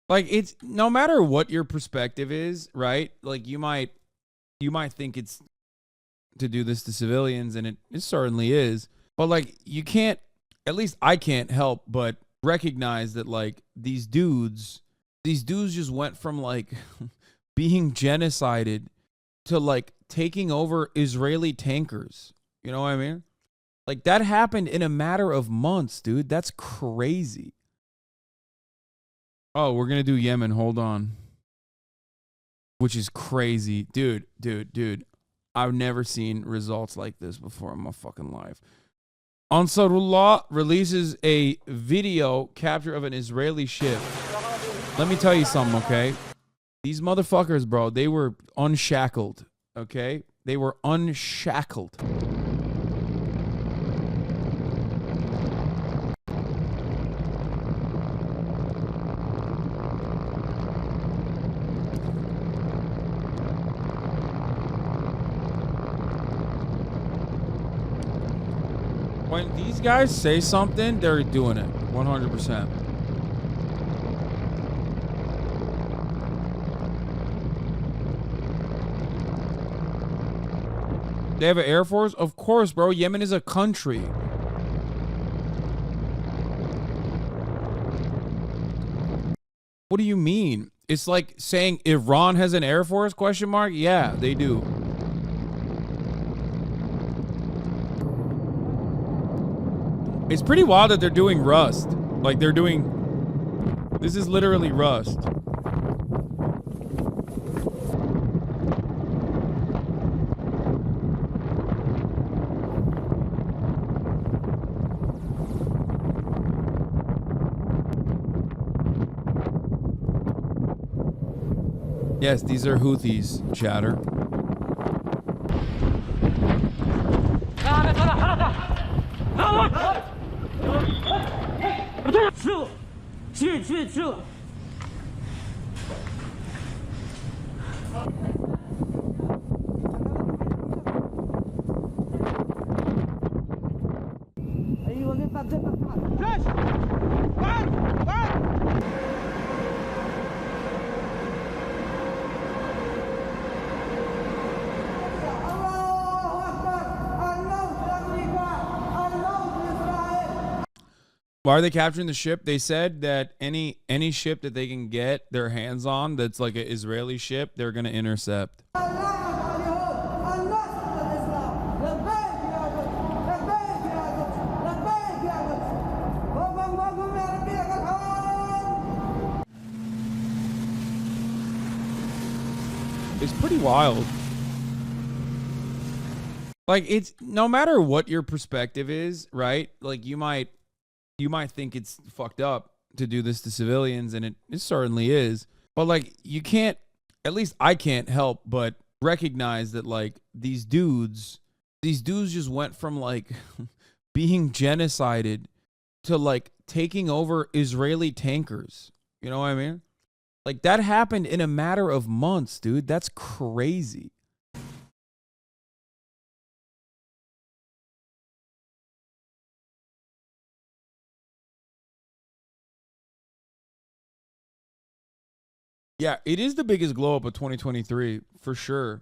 Like, it's no matter what your perspective is, right? Like, you might think it's to do this to civilians, and it certainly is. But like, you can't, at least I can't help but recognize that like these dudes just went from like being genocided to like taking over Israeli tankers. You know what I mean? Like, that happened in a matter of months, dude. That's crazy. Oh, we're going to do Yemen. Hold on. Which is crazy. Dude. I've never seen results like this before in my fucking life. Ansarullah releases a video capture of an Israeli ship. Let me tell you something, okay? These motherfuckers, bro, they were unshackled, okay? They were unshackled. When these guys say something, they're doing it 100%. They have an air force? Of course, bro. Yemen is a country. What do you mean? It's like saying Iran has an air force, question mark? Yeah, they do. It's pretty wild that they're doing Rust. Like, they're doing... This is literally Rust. Yes, these are Houthis, chatter. Why are they capturing the ship? They said that any ship that they can get their hands on that's like an Israeli ship, they're going to intercept. It's pretty wild. Like, it's no matter what your perspective is, right? Like, you might think it's fucked up to do this to civilians, and it certainly is. But like, you can't, at least I can't help but recognize that like these dudes just went from like being genocided to like taking over Israeli tankers. You know what I mean? Like, that happened in a matter of months, dude. That's crazy. Yeah, it is the biggest glow up of 2023 for sure.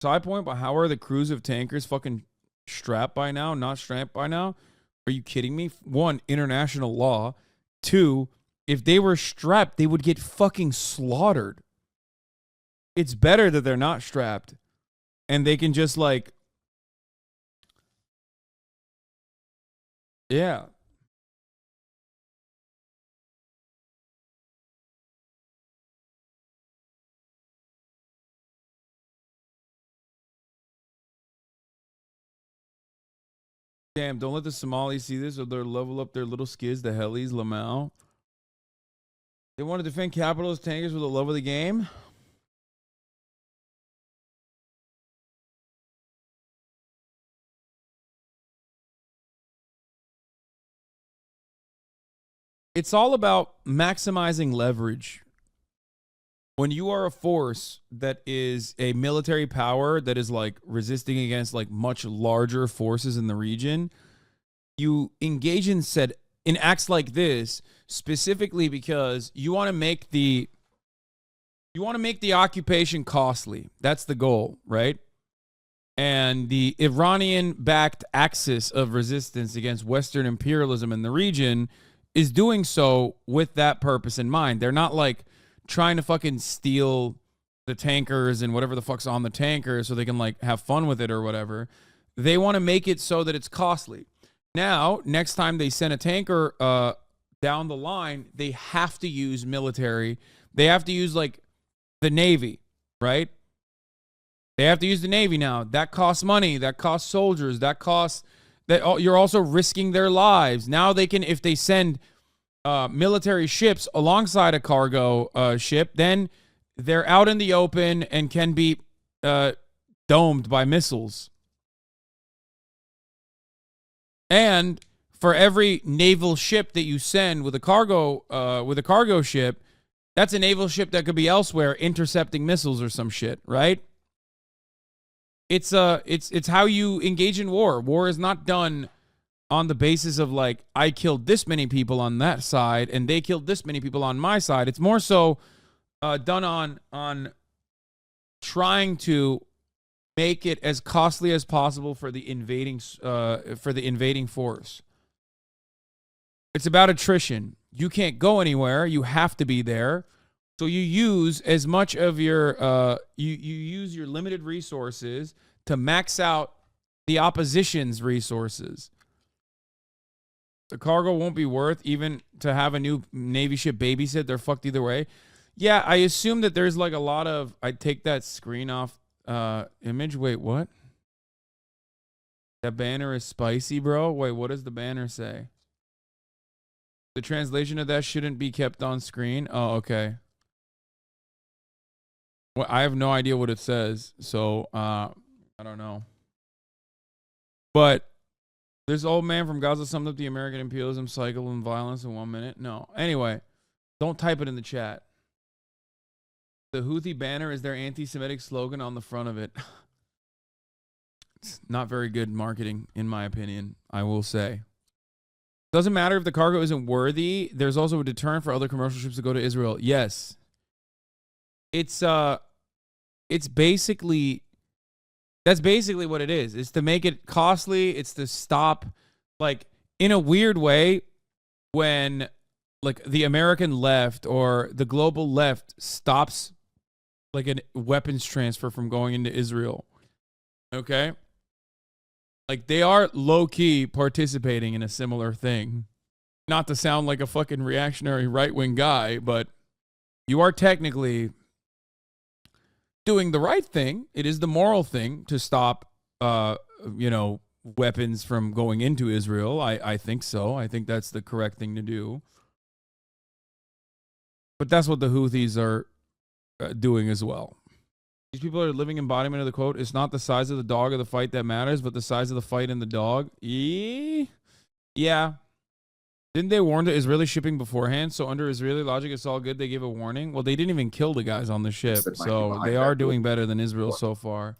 Side point, but how are the crews of tankers fucking strapped by now? Not strapped by now? Are you kidding me? One, international law. Two, if they were strapped, they would get fucking slaughtered. It's better that they're not strapped. And they can just like... Yeah. Damn, don't let the Somalis see this or they'll level up their little skids, the Hellies, Lamau. They want to defend capitalist tankers with the love of the game. It's all about maximizing leverage. When you are a force that is a military power that is like resisting against like much larger forces in the region, you engage in acts like this specifically because you want to make the occupation costly. That's the goal, right? And the Iranian-backed axis of resistance against Western imperialism in the region is doing so with that purpose in mind. They're not like trying to fucking steal the tankers and whatever the fuck's on the tanker so they can like have fun with it or whatever. They want to make it so that it's costly. Now, next time they send a tanker down the line, they have to use military. They have to use like the Navy, right? They have to use the Navy now. That costs money. That costs soldiers. That costs that you're also risking their lives. Now they can, if they send military ships alongside a cargo ship, then they're out in the open and can be domed by missiles. And for every naval ship that you send with a cargo ship, that's a naval ship that could be elsewhere intercepting missiles or some shit, right? It's how you engage in war. War is not done on the basis of like, I killed this many people on that side and they killed this many people on my side. It's more so done on trying to make it as costly as possible for the invading force. It's about attrition. You can't go anywhere. You have to be there. So you use as much of your you use your limited resources to max out the opposition's resources. The cargo won't be worth even to have a new Navy ship babysit. They're fucked either way. Yeah, I assume that there's like a lot of. I take that screen off image. Wait, what? That banner is spicy, bro. Wait, what does the banner say? The translation of that shouldn't be kept on screen. Oh, okay. Well, I have no idea what it says, so I don't know. But this old man from Gaza summed up the American imperialism cycle and violence in 1 minute. No. Anyway, don't type it in the chat. The Houthi banner is their anti-Semitic slogan on the front of it. It's not very good marketing, in my opinion, I will say. Doesn't matter if the cargo isn't worthy. There's also a deterrent for other commercial ships to go to Israel. Yes. It's basically, that's basically what it is. It's to make it costly. It's to stop, like, in a weird way, when, like, the American left or the global left stops, like, a weapons transfer from going into Israel. Okay? Like, they are low-key participating in a similar thing. Not to sound like a fucking reactionary right-wing guy, but you are technically doing the right thing. It is the moral thing to stop, weapons from going into Israel. I think so. I think that's the correct thing to do. But that's what the Houthis are doing as well. These people are living embodiment of the quote, it's not the size of the dog of the fight that matters, but the size of the fight in the dog. Yeah. Didn't they warn the Israeli shipping beforehand? So under Israeli logic, it's all good. They gave a warning. Well, they didn't even kill the guys on the ship. So they are doing better than Israel so far.